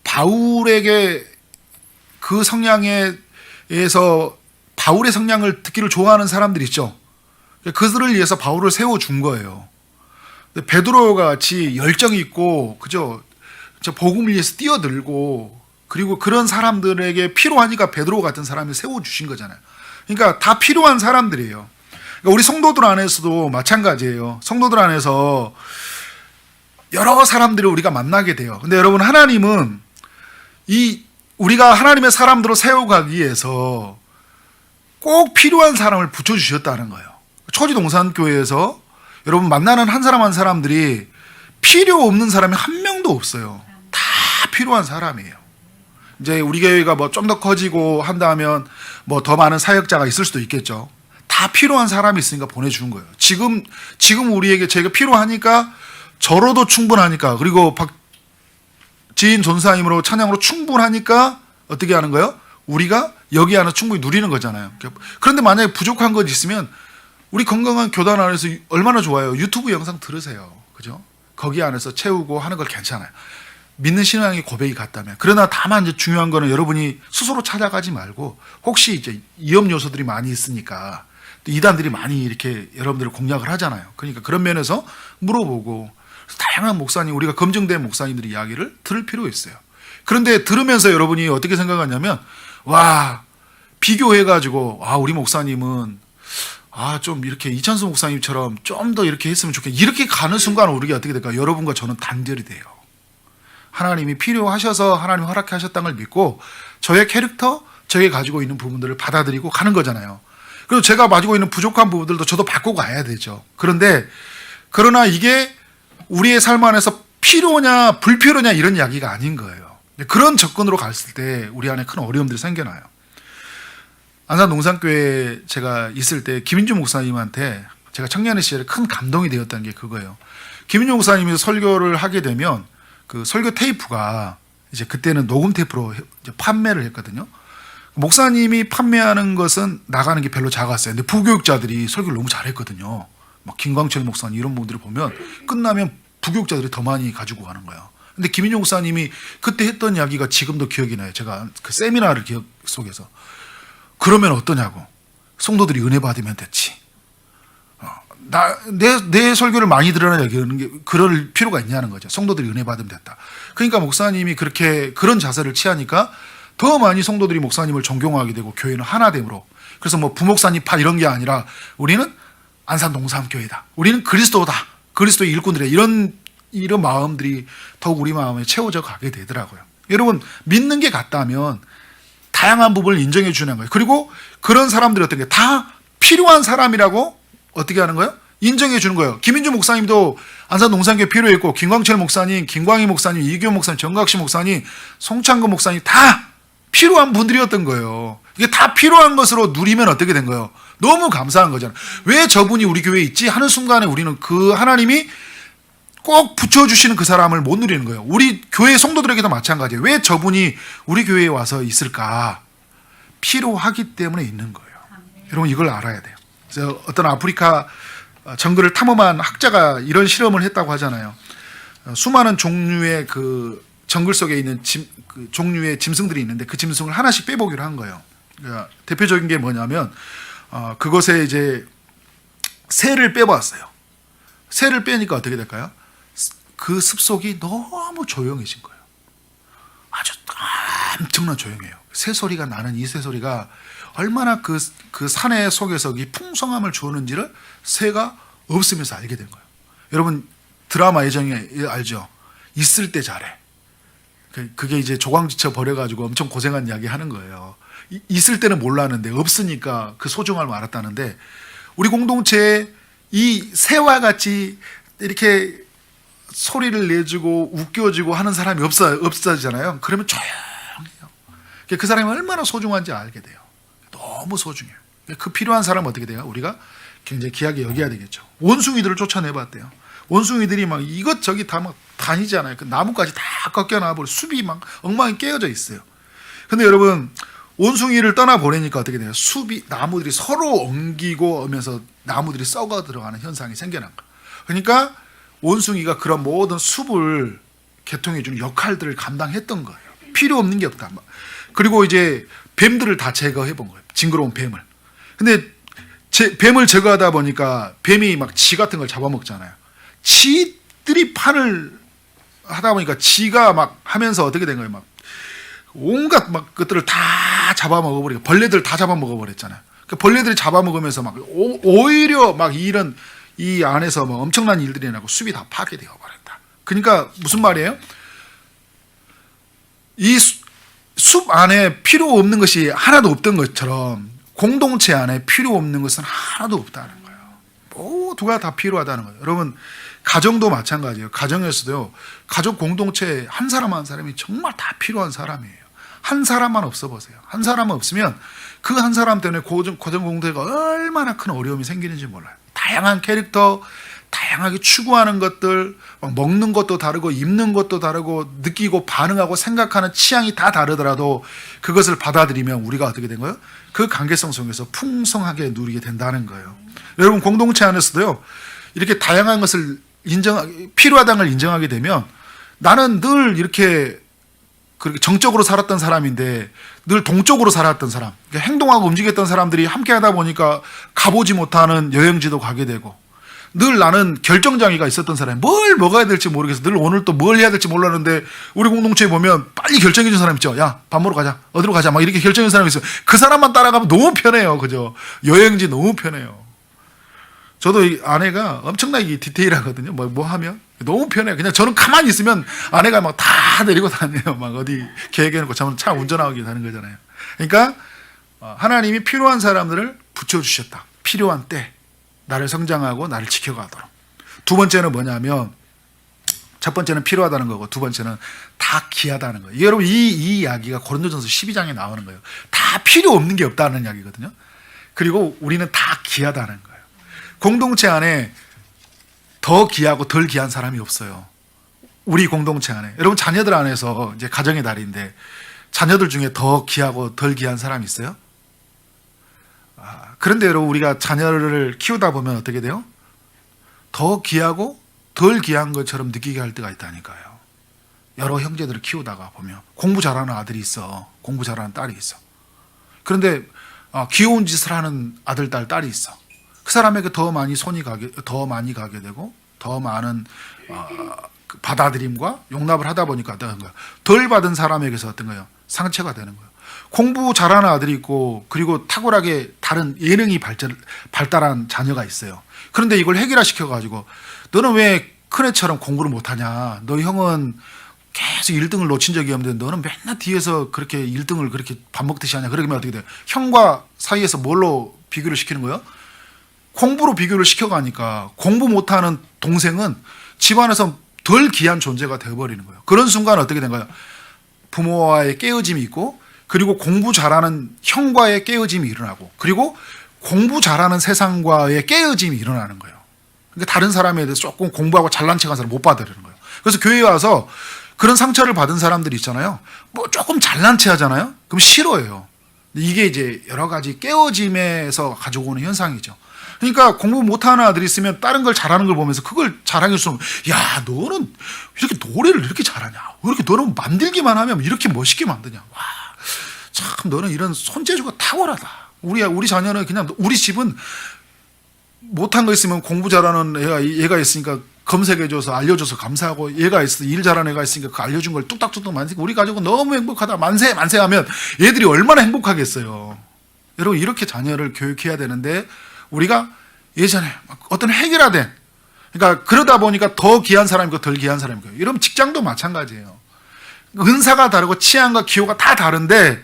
바울에게 그 성향에 의해서 바울의 성향을 듣기를 좋아하는 사람들 있죠. 그들을 위해서 바울을 세워준 거예요. 베드로가 같이 열정이 있고, 그죠? 복음을 위해서 뛰어들고, 그리고 그런 사람들에게 필요하니까 베드로 같은 사람을 세워주신 거잖아요. 그러니까 다 필요한 사람들이에요. 그러니까 우리 성도들 안에서도 마찬가지예요. 성도들 안에서 여러 사람들을 우리가 만나게 돼요. 근데 여러분, 하나님은 우리가 하나님의 사람들로 세워가기 위해서 꼭 필요한 사람을 붙여주셨다는 거예요. 초지동산교회에서 여러분 만나는 한 사람 한 사람들이 필요 없는 사람이 한 명도 없어요. 다 필요한 사람이에요. 이제 우리 교회가 뭐 좀 더 커지고 한다면 뭐 더 많은 사역자가 있을 수도 있겠죠. 다 필요한 사람이 있으니까 보내주는 거예요. 지금 우리에게 제가 필요하니까, 저로도 충분하니까, 그리고 박지인 전사님으로 찬양으로 충분하니까 어떻게 하는 거예요? 우리가 여기 안에 충분히 누리는 거잖아요. 그런데 만약에 부족한 것 있으면 우리 건강한 교단 안에서 얼마나 좋아요. 유튜브 영상 들으세요. 그죠? 거기 안에서 채우고 하는 걸 괜찮아요. 믿는 신앙의 고백이 같다면. 그러나 다만 이제 중요한 거는 여러분이 스스로 찾아가지 말고, 혹시 이제 위험 요소들이 많이 있으니까 또 이단들이 많이 이렇게 여러분들을 공략을 하잖아요. 그러니까 그런 면에서 물어보고, 다양한 목사님, 우리가 검증된 목사님들의 이야기를 들을 필요가 있어요. 그런데 들으면서 여러분이 어떻게 생각하냐면, 와, 비교해가지고, 우리 목사님은 좀 이렇게 이찬수 목사님처럼 좀 더 이렇게 했으면 좋겠다, 이렇게 가는 순간 우리가 어떻게 될까? 여러분과 저는 단절이 돼요. 하나님이 필요하셔서 하나님 허락해 하셨다는 걸 믿고, 저의 캐릭터, 저게 가지고 있는 부분들을 받아들이고 가는 거잖아요. 그리고 제가 가지고 있는 부족한 부분들도 저도 바꾸고 가야 되죠. 그러나 이게 우리의 삶 안에서 필요냐 불필요냐 이런 이야기가 아닌 거예요. 그런 접근으로 갔을 때 우리 안에 큰 어려움들이 생겨나요. 안산 농산교회에 제가 있을 때 김인주 목사님한테 제가 청년의 시절에 큰 감동이 되었다는 게 그거예요. 김인주 목사님이 설교를 하게 되면 그 설교 테이프가 이제 그때는 녹음 테이프로 이제 판매를 했거든요. 목사님이 판매하는 것은 나가는 게 별로 작았어요. 근데 부교육자들이 설교를 너무 잘했거든요. 막 김광철 목사님 이런 분들을 보면 끝나면 부교육자들이 더 많이 가지고 가는 거예요. 근데 김인종 목사님이 그때 했던 이야기가 지금도 기억이 나요. 제가 그 세미나를 기억 속에서. 그러면 어떠냐고. 성도들이 은혜 받으면 됐지. 내 설교를 많이 들으라 얘기하는 게 그럴 필요가 있냐는 거죠. 성도들이 은혜 받으면 됐다. 그러니까 목사님이 그런 자세를 취하니까 더 많이 성도들이 목사님을 존경하게 되고 교회는 하나됨으로. 그래서 뭐 부목사님 파 이런 게 아니라 우리는 안산 농산교회다. 우리는 그리스도다. 그리스도의 일꾼들이다. 이런 마음들이 더욱 우리 마음에 채워져 가게 되더라고요. 여러분, 믿는 게 같다면 다양한 부분을 인정해 주는 거예요. 그리고 그런 사람들이 어떤 게 다 필요한 사람이라고 어떻게 하는 거예요? 인정해 주는 거예요. 김인주 목사님도 안산 농산교회 필요했고, 김광철 목사님, 김광희 목사님, 이규현 목사님, 정각시 목사님, 송창근 목사님 다 필요한 분들이었던 거예요. 이게 다 필요한 것으로 누리면 어떻게 된 거예요? 너무 감사한 거잖아요. 왜 저분이 우리 교회에 있지? 하는 순간에 우리는 그 하나님이 꼭 붙여주시는 그 사람을 못 누리는 거예요. 우리 교회 성도들에게도 마찬가지예요. 왜 저분이 우리 교회에 와서 있을까? 필요하기 때문에 있는 거예요. 여러분, 이걸 알아야 돼요. 그래서 어떤 아프리카 정글을 탐험한 학자가 이런 실험을 했다고 하잖아요. 수많은 종류의 그 정글 속에 있는 그 종류의 짐승들이 있는데 그 짐승을 하나씩 빼보기로 한 거예요. 그러니까 대표적인 게 뭐냐면 그것에 이제 새를 빼봤어요. 새를 빼니까 어떻게 될까요? 그 숲속이 너무 조용해진 거예요. 아주 엄청난 조용해요. 새소리가 나는 이 새소리가 얼마나 그 산의 속에서 이 풍성함을 주었는지를 새가 없으면서 알게 된 거예요. 여러분 드라마 예정에 알죠? 있을 때 잘해. 그게 이제 조광지쳐 버려가지고 엄청 고생한 이야기 하는 거예요. 있을 때는 몰랐는데 없으니까 그 소중함을 알았다는데, 우리 공동체에 이 새와 같이 이렇게 소리를 내주고 웃겨주고 하는 사람이 없어지잖아요. 그러면 조용해요. 그 사람이 얼마나 소중한지 알게 돼요. 너무 소중해요. 그 필요한 사람은 어떻게 돼요? 우리가 굉장히 귀하게 여겨야 되겠죠. 원숭이들을 쫓아내봤대요. 원숭이들이 막 이것저것 다 막 다니잖아요. 그 나무까지 다 꺾여놔버려. 숲이 막 엉망이 깨어져 있어요. 근데 여러분, 원숭이를 떠나보내니까 어떻게 돼요? 숲이, 나무들이 서로 엉기고 오면서 나무들이 썩어 들어가는 현상이 생겨난 거예요. 그러니까 원숭이가 그런 모든 숲을 개통해주는 역할들을 감당했던 거예요. 필요 없는 게 없다. 그리고 이제 뱀들을 다 제거해 본 거예요. 징그러운 뱀을. 근데 뱀을 제거하다 보니까 뱀이 막 쥐 같은 걸 잡아먹잖아요. 쥐들이 판을 하다 보니까 쥐가 막 하면서 어떻게 된 거예요? 막 온갖 막 것들을 다 잡아먹어버리고, 벌레들 다 잡아먹어버렸잖아요. 그 벌레들이 잡아먹으면서 막 오히려 막 이런 이 안에서 뭐 엄청난 일들이 나고 숲이 다 파괴되어 버렸다. 그러니까 무슨 말이에요? 이 숲 안에 필요 없는 것이 하나도 없던 것처럼 공동체 안에 필요 없는 것은 하나도 없다는 거예요. 모두가 다 필요하다는 거예요. 여러분, 가정도 마찬가지예요. 가정에서도요, 가족 공동체 한 사람 한 사람이 정말 다 필요한 사람이에요. 한 사람만 없어 보세요. 한 사람만 없으면 그 한 사람 때문에 가정 공동체가 얼마나 큰 어려움이 생기는지 몰라요. 다양한 캐릭터, 다양하게 추구하는 것들, 막 먹는 것도 다르고 입는 것도 다르고 느끼고 반응하고 생각하는 취향이 다 다르더라도 그것을 받아들이면 우리가 어떻게 된 거예요? 그 관계성 속에서 풍성하게 누리게 된다는 거예요. 여러분, 공동체 안에서도요, 이렇게 다양한 것을 필요하다는 걸 인정하게 되면, 나는 늘 이렇게 그렇게 정적으로 살았던 사람인데 늘 동적으로 살았던 사람, 행동하고 움직였던 사람들이 함께 하다 보니까 가보지 못하는 여행지도 가게 되고, 늘 나는 결정장애가 있었던 사람이 뭘 먹어야 될지 모르겠어. 늘 오늘 또 뭘 해야 될지 몰랐는데, 우리 공동체에 보면 빨리 결정해 준 사람 있죠. 야, 밥 먹으러 가자. 어디로 가자. 막 이렇게 결정해 준 사람이 있어요. 그 사람만 따라가면 너무 편해요. 그죠? 여행지 너무 편해요. 저도 이 아내가 엄청나게 디테일하거든요. 뭐 하면 너무 편해요. 그냥 저는 가만히 있으면 아내가 막 다 데리고 다녀요. 막 어디 계획해놓고 저는 차 운전하고 다는 거잖아요. 그러니까 하나님이 필요한 사람들을 붙여주셨다. 필요한 때 나를 성장하고 나를 지켜가도록. 두 번째는 뭐냐면, 첫 번째는 필요하다는 거고, 두 번째는 다 귀하다는 거예요. 여러분, 이 이야기가 고린도전서 12장에 나오는 거예요. 다 필요 없는 게 없다는 이야기거든요. 그리고 우리는 다 귀하다는 거예요. 공동체 안에 더 귀하고 덜 귀한 사람이 없어요. 우리 공동체 안에. 여러분, 자녀들 안에서 이제 가정의 달인데 자녀들 중에 더 귀하고 덜 귀한 사람이 있어요? 그런데 여러분, 우리가 자녀를 키우다 보면 어떻게 돼요? 더 귀하고 덜 귀한 것처럼 느끼게 할 때가 있다니까요. 여러 형제들을 키우다가 보면 공부 잘하는 아들이 있어. 공부 잘하는 딸이 있어. 그런데 귀여운 짓을 하는 아들, 딸, 딸이 있어. 그 사람에게 더 많이 더 많이 가게 되고, 더 많은 받아들임과 용납을 하다 보니까 어떤 거예요? 덜 받은 사람에게서 어떤 거예요? 상처가 되는 거예요. 공부 잘하는 아들이 있고, 그리고 탁월하게 다른 예능이 발달한 자녀가 있어요. 그런데 이걸 해결화시켜가지고, 너는 왜 큰애처럼 공부를 못하냐? 너 형은 계속 1등을 놓친 적이 없는데 너는 맨날 뒤에서 그렇게 1등을 그렇게 밥 먹듯이 하냐? 그러면 어떻게 돼요? 형과 사이에서 뭘로 비교를 시키는 거예요? 공부로 비교를 시켜가니까 공부 못하는 동생은 집안에서 덜 귀한 존재가 되어버리는 거예요. 그런 순간 어떻게 된 거예요? 부모와의 깨어짐이 있고, 그리고 공부 잘하는 형과의 깨어짐이 일어나고, 그리고 공부 잘하는 세상과의 깨어짐이 일어나는 거예요. 그러니까 다른 사람에 대해서 조금 공부하고 잘난 척한 사람 못 받아들이는 거예요. 그래서 교회에 와서 그런 상처를 받은 사람들이 있잖아요. 뭐 조금 잘난 체 하잖아요. 그럼 싫어해요. 이게 이제 여러 가지 깨어짐에서 가지고 오는 현상이죠. 그러니까 공부 못하는 아들이 있으면 다른 걸 잘하는 걸 보면서 그걸 자랑할 수 없는, 야, 너는 이렇게 노래를 이렇게 잘하냐? 왜 이렇게 너는 만들기만 하면 이렇게 멋있게 만드냐? 와, 참 너는 이런 손재주가 탁월하다. 우리 자녀는 그냥, 우리 집은 못한 거 있으면 공부 잘하는 얘가 있으니까 검색해줘서 알려줘서 감사하고, 얘가 있어 일 잘하는 애가 있으니까 그 알려준 걸 뚝딱뚝딱 만지고, 우리 가족은 너무 행복하다 만세 만세 하면 얘들이 얼마나 행복하겠어요. 여러분, 이렇게 자녀를 교육해야 되는데 우리가 예전에 어떤 획일화된, 그러니까 그러다 보니까 더 귀한 사람이고 덜 귀한 사람이고, 이러면 직장도 마찬가지예요. 은사가 다르고 취향과 기호가 다 다른데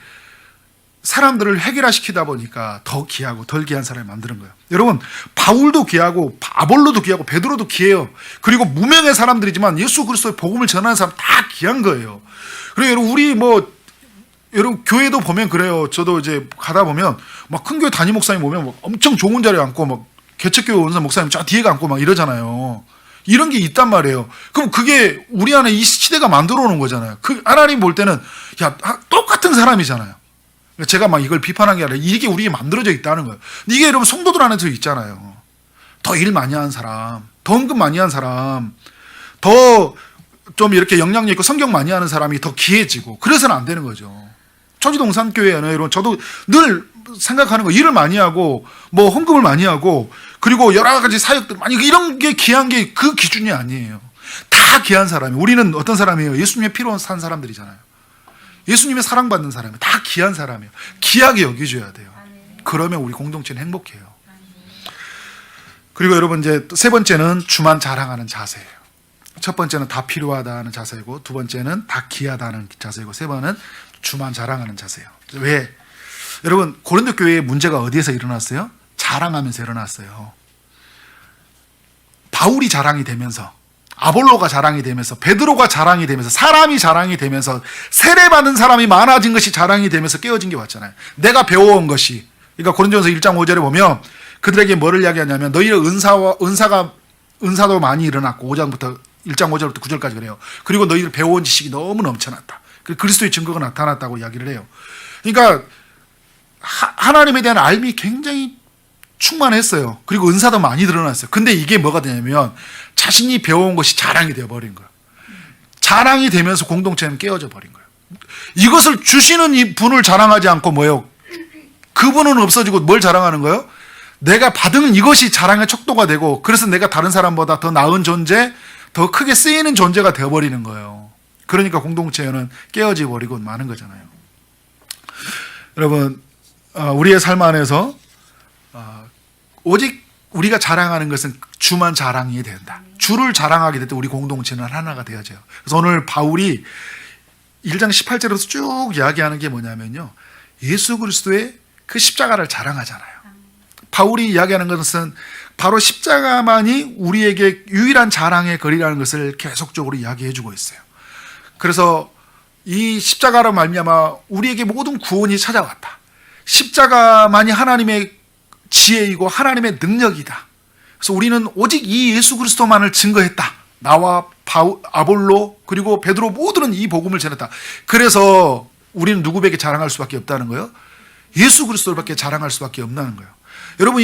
사람들을 획일화시키다 보니까 더 귀하고 덜 귀한 사람이 만드는 거예요. 여러분, 바울도 귀하고 아볼로도 귀하고 베드로도 귀해요. 그리고 무명의 사람들이지만 예수 그리스도의 복음을 전하는 사람 다 귀한 거예요. 그리고 여러분, 우리 여러분 교회도 보면 그래요. 저도 이제 가다 보면 막 큰 교회 담임 목사님 보면 막 엄청 좋은 자리에 앉고 막 개척교회 원사 목사님 저 뒤에 앉고 막 이러잖아요. 이런 게 있단 말이에요. 그럼 그게 우리 안에 이 시대가 만들어 놓은 거잖아요. 그 하나님 볼 때는 야, 똑같은 사람이잖아요. 제가 막 이걸 비판한 게 아니라 이게 우리에 만들어져 있다는 거예요. 이게 여러분 성도들 안에서 있잖아요. 더 일 많이 하는 사람, 더 언급 많이 하는 사람, 더 좀 이렇게 영향력 있고 성경 많이 하는 사람이 더 귀해지고, 그래서는 안 되는 거죠. 천지동산교회는 여러분, 저도 늘 생각하는 거, 일을 많이 하고 뭐 헌금을 많이 하고 그리고 여러 가지 사역들 많이, 이런 게 귀한 게 그 기준이 아니에요. 다 귀한 사람이, 우리는 어떤 사람이에요? 예수님의 피로 산 사람들이잖아요. 예수님의 사랑받는 사람이 다 귀한 사람이에요. 귀하게 여겨줘야 돼요. 그러면 우리 공동체는 행복해요. 그리고 여러분, 이제 세 번째는 주만 자랑하는 자세예요. 첫 번째는 다 필요하다는 자세이고, 두 번째는 다 귀하다는 자세이고, 세 번은 주만 자랑하는 자세예요. 왜? 여러분, 고린도 교회의 문제가 어디에서 일어났어요? 자랑하면서 일어났어요. 바울이 자랑이 되면서, 아볼로가 자랑이 되면서, 베드로가 자랑이 되면서, 사람이 자랑이 되면서, 세례받은 사람이 많아진 것이 자랑이 되면서 깨어진 게 왔잖아요. 내가 배워온 것이. 그러니까 고린도전서 1장 5절에 보면 그들에게 뭐를 이야기하냐면, 너희의 은사도 많이 일어났고, 1장 5절부터 9절까지 그래요. 그리고 너희들 배워온 지식이 너무 넘쳐났다. 그리스도의 증거가 나타났다고 이야기를 해요. 그러니까 하나님에 대한 알미 굉장히 충만했어요. 그리고 은사도 많이 드러났어요. 근데 이게 뭐가 되냐면 자신이 배워온 것이 자랑이 되어버린 거예요. 자랑이 되면서 공동체는 깨어져 버린 거예요. 이것을 주시는 이 분을 자랑하지 않고 뭐예요? 그분은 없어지고 뭘 자랑하는 거예요? 내가 받은 이것이 자랑의 척도가 되고, 그래서 내가 다른 사람보다 더 나은 존재, 더 크게 쓰이는 존재가 되어버리는 거예요. 그러니까 공동체는 깨어져 버리고 마는 거잖아요. 여러분, 우리의 삶 안에서 오직 우리가 자랑하는 것은 주만 자랑이 된다. 주를 자랑하게 될 때 우리 공동체는 하나가 되어져요. 그래서 오늘 바울이 1장 18절에서 쭉 이야기하는 게 뭐냐면요, 예수 그리스도의 그 십자가를 자랑하잖아요. 바울이 이야기하는 것은 바로 십자가만이 우리에게 유일한 자랑의 거리라는 것을 계속적으로 이야기해주고 있어요. 그래서 이 십자가로 말미암아 우리에게 모든 구원이 찾아왔다. 십자가만이 하나님의 지혜이고 하나님의 능력이다. 그래서 우리는 오직 이 예수 그리스도만을 증거했다. 나와 아볼로 그리고 베드로 모두는 이 복음을 전했다. 그래서 우리는 누구에게 자랑할 수밖에 없다는 거예요? 예수 그리스도밖에 자랑할 수밖에 없다는 거예요. 여러분,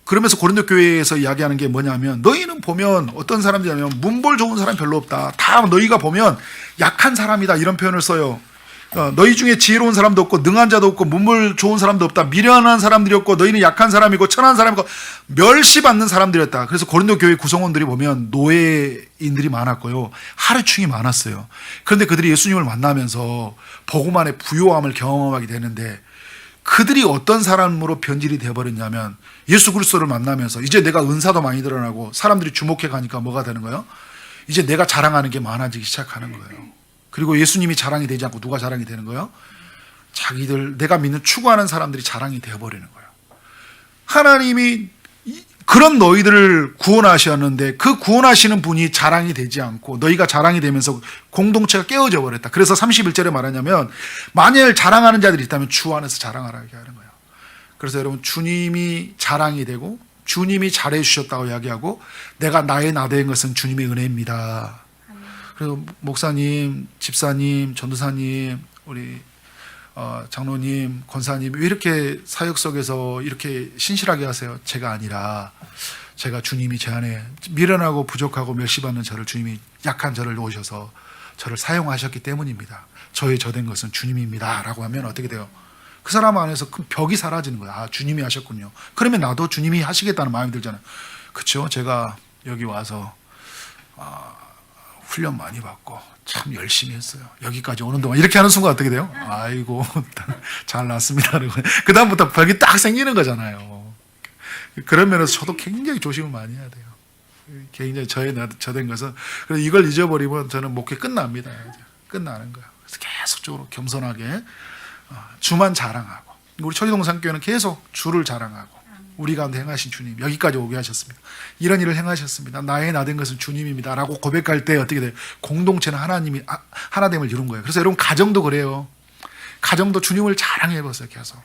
그러면서 고린도 교회에서 이야기하는 게 뭐냐면, 너희는 보면 어떤 사람들이냐면 문벌 좋은 사람 별로 없다. 다 너희가 보면 약한 사람이다, 이런 표현을 써요. 너희 중에 지혜로운 사람도 없고 능한 자도 없고 문벌 좋은 사람도 없다. 미련한 사람들이었고 너희는 약한 사람이고 천한 사람이고 멸시받는 사람들이었다. 그래서 고린도 교회 구성원들이 보면 노예인들이 많았고요, 하루충이 많았어요. 그런데 그들이 예수님을 만나면서 복음 안에 부요함을 경험하게 되는데, 그들이 어떤 사람으로 변질이 되어버렸냐면, 예수 그리스도를 만나면서 이제 내가 은사도 많이 드러나고 사람들이 주목해 가니까 뭐가 되는 거예요? 이제 내가 자랑하는 게 많아지기 시작하는 거예요. 그리고 예수님이 자랑이 되지 않고 누가 자랑이 되는 거예요? 자기들, 내가 믿는 추구하는 사람들이 자랑이 되어버리는 거예요. 하나님이 그런 너희들을 구원하셨는데 그 구원하시는 분이 자랑이 되지 않고 너희가 자랑이 되면서 공동체가 깨어져 버렸다. 그래서 31절에 말하냐면, 만일 자랑하는 자들이 있다면 주 안에서 자랑하라고 하는 거예요. 그래서 여러분, 주님이 자랑이 되고 주님이 잘해주셨다고 이야기하고, 내가 나의 나된 것은 주님의 은혜입니다. 그리고 목사님, 집사님, 전도사님, 우리 장로님, 권사님, 왜 이렇게 사역 속에서 이렇게 신실하게 하세요? 제가 아니라, 제가 주님이 제 안에 미련하고 부족하고 멸시받는 저를, 주님이 약한 저를 놓으셔서 저를 사용하셨기 때문입니다. 저의 저된 것은 주님입니다 라고 하면 어떻게 돼요? 그 사람 안에서 그 벽이 사라지는 거야. 아, 주님이 하셨군요. 그러면 나도 주님이 하시겠다는 마음이 들잖아요. 그렇죠? 제가 여기 와서 훈련 많이 받고 참 열심히 했어요. 여기까지 오는 동안 이렇게 하는 순간 어떻게 돼요? 아이고 잘 났습니다. 그 다음부터 벽이 딱 생기는 거잖아요. 그런 면에서 저도 굉장히 조심을 많이 해야 돼요. 굉장히 저된 것은 그래서 이걸 잊어버리면 저는 목회 끝납니다. 끝나는 거예요. 그래서 계속적으로 겸손하게 주만 자랑하고 우리 초기동산교회는 계속 주를 자랑하고 우리 가운데 행하신 주님 여기까지 오게 하셨습니다. 이런 일을 행하셨습니다. 나의 나 된 것은 주님입니다 라고 고백할 때 어떻게 돼요? 공동체는 하나님이 하나됨을 이룬 거예요. 그래서 여러분 가정도 그래요. 가정도 주님을 자랑해보세요. 계속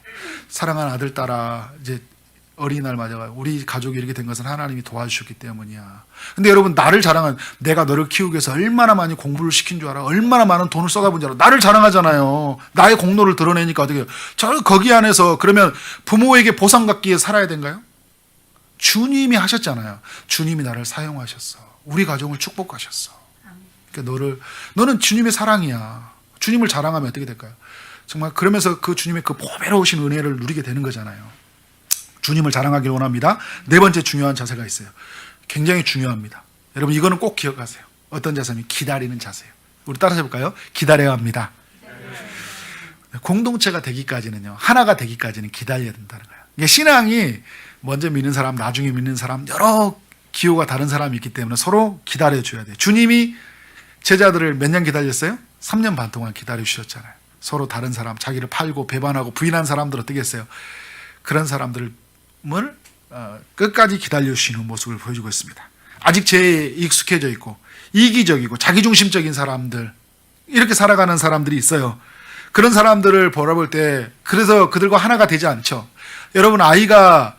사랑하는 아들 딸아 이제 어린이날 맞아가 우리 가족이 이렇게 된 것은 하나님이 도와주셨기 때문이야. 근데 여러분 나를 자랑한 내가 너를 키우기 위해서 얼마나 많이 공부를 시킨 줄 알아? 얼마나 많은 돈을 써가본 줄 알아? 나를 자랑하잖아요. 나의 공로를 드러내니까 어떻게 해요? 저 거기 안에서 그러면 부모에게 보상받기 위해 살아야 된가요? 주님이 하셨잖아요. 주님이 나를 사용하셨어. 우리 가정을 축복하셨어. 그러니까 너는 주님의 사랑이야. 주님을 자랑하면 어떻게 될까요? 정말 그러면서 그 주님의 그 보배로우신 은혜를 누리게 되는 거잖아요. 주님을 자랑하기를 원합니다. 네 번째 중요한 자세가 있어요. 굉장히 중요합니다. 여러분 이거는 꼭 기억하세요. 어떤 자세냐면 기다리는 자세예요. 우리 따라서 해볼까요? 기다려야 합니다. 공동체가 되기까지는요. 하나가 되기까지는 기다려야 된다는 거예요. 이게 신앙이 먼저 믿는 사람, 나중에 믿는 사람, 여러 기호가 다른 사람이 있기 때문에 서로 기다려줘야 돼요. 주님이 제자들을 몇 년 기다렸어요? 3년 반 동안 기다려주셨잖아요. 서로 다른 사람, 자기를 팔고 배반하고 부인한 사람들 어떻게 했어요? 그런 사람들을 끝까지 기다려주시는 모습을 보여주고 있습니다. 아직 죄에 익숙해져 있고 이기적이고 자기중심적인 사람들 이렇게 살아가는 사람들이 있어요. 그런 사람들을 바라볼 때 그래서 그들과 하나가 되지 않죠. 여러분 아이가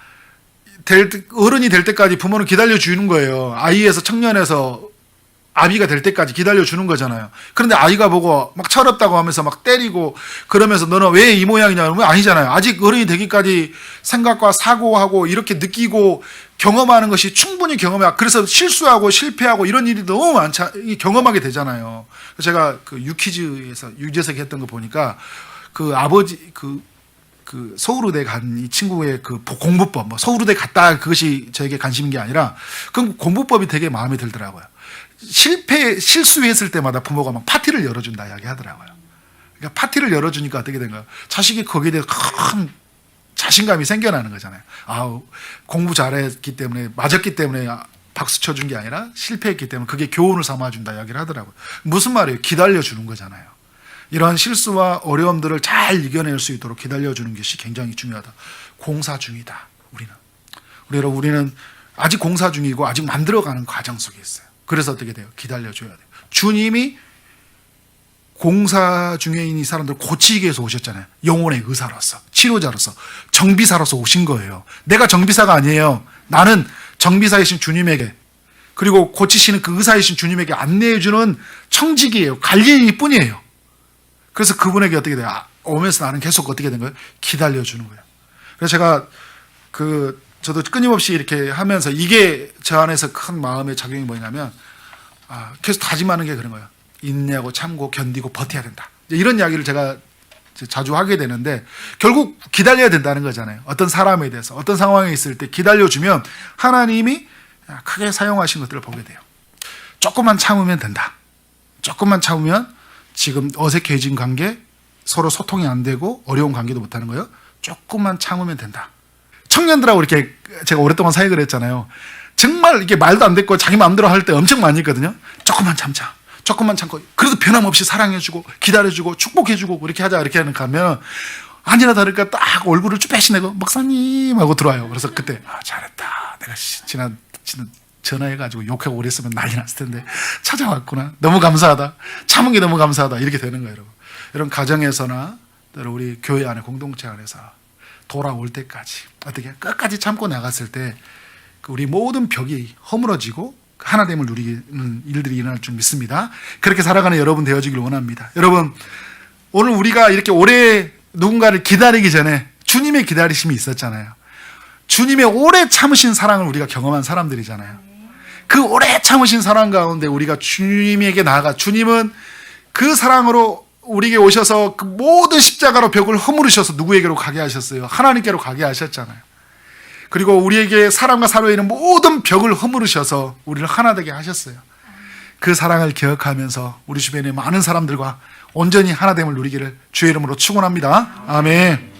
어른이 될 때까지 부모는 기다려주는 거예요. 아이에서 청년에서 아비가 될 때까지 기다려주는 거잖아요. 그런데 아이가 보고 막 철없다고 하면서 막 때리고 그러면서 너는 왜 이 모양이냐 그러면 아니잖아요. 아직 어른이 되기까지 생각과 사고하고 이렇게 느끼고 경험하는 것이 충분히 경험해. 그래서 실수하고 실패하고 이런 일이 너무 많자 경험하게 되잖아요. 제가 그 유퀴즈에서 유재석이 했던 거 보니까 그 아버지 그 서울의대 간 이 친구의 그 공부법, 뭐 서울의대 갔다 그것이 저에게 관심인 게 아니라 그 공부법이 되게 마음에 들더라고요. 실수했을 때마다 부모가 막 파티를 열어준다 이야기 하더라고요. 그러니까 파티를 열어주니까 어떻게 된가요? 자식이 거기에 대해 큰 자신감이 생겨나는 거잖아요. 아, 공부 잘했기 때문에, 맞았기 때문에 박수 쳐준 게 아니라 실패했기 때문에 그게 교훈을 삼아준다 이야기를 하더라고요. 무슨 말이에요? 기다려주는 거잖아요. 이러한 실수와 어려움들을 잘 이겨낼 수 있도록 기다려주는 것이 굉장히 중요하다. 공사 중이다. 우리는 아직 공사 중이고 아직 만들어가는 과정 속에 있어요. 그래서 어떻게 돼요? 기다려줘야 돼요. 주님이 공사 중에 있는 이 사람들 고치기 위해서 오셨잖아요. 영혼의 의사로서, 치료자로서, 정비사로서 오신 거예요. 내가 정비사가 아니에요. 나는 정비사이신 주님에게 그리고 고치시는 그 의사이신 주님에게 안내해주는 청직이에요. 관리인일 뿐이에요. 그래서 그분에게 어떻게 돼요? 오면서 나는 계속 어떻게 된 거예요? 기다려주는 거예요. 그래서 제가 저도 끊임없이 이렇게 하면서 이게 저 안에서 큰 마음의 작용이 뭐냐면 계속 다짐하는 게 그런 거예요. 인내하고 참고 견디고 버텨야 된다. 이런 이야기를 제가 자주 하게 되는데 결국 기다려야 된다는 거잖아요. 어떤 사람에 대해서 어떤 상황에 있을 때 기다려주면 하나님이 크게 사용하신 것들을 보게 돼요. 조금만 참으면 된다. 조금만 참으면 지금 어색해진 관계, 서로 소통이 안 되고 어려운 관계도 못하는 거예요. 조금만 참으면 된다. 청년들하고 이렇게 제가 오랫동안 사역을 했잖아요. 정말 이게 말도 안 됐고 자기 마음대로 할 때 엄청 많이 있거든요. 조금만 참자. 조금만 참고 그래도 변함없이 사랑해주고 기다려주고 축복해주고 이렇게 하자 이렇게 하는 가면 아니나 다를까 딱 얼굴을 쭉 빼시내고 목사님 하고 들어와요. 그래서 그때 잘했다. 내가 지난 전화해가지고 욕하고 그랬으면 난리 났을 텐데 찾아왔구나. 너무 감사하다. 참은 게 너무 감사하다. 이렇게 되는 거예요. 여러분. 이런 가정에서나 우리 교회 안에 공동체 안에서 돌아올 때까지 어떻게 끝까지 참고 나갔을 때 우리 모든 벽이 허물어지고 하나됨을 누리는 일들이 일어날 줄 믿습니다. 그렇게 살아가는 여러분 되어지길 원합니다. 여러분 오늘 우리가 이렇게 오래 누군가를 기다리기 전에 주님의 기다리심이 있었잖아요. 주님의 오래 참으신 사랑을 우리가 경험한 사람들이잖아요. 그 오래 참으신 사랑 가운데 우리가 주님에게 나아가 주님은 그 사랑으로 우리에게 오셔서 그 모든 십자가로 벽을 허물으셔서 누구에게로 가게 하셨어요? 하나님께로 가게 하셨잖아요. 그리고 우리에게 사람과 사람에 있는 모든 벽을 허물으셔서 우리를 하나 되게 하셨어요. 그 사랑을 기억하면서 우리 주변의 많은 사람들과 온전히 하나됨을 누리기를 주의 이름으로 축원합니다. 아멘.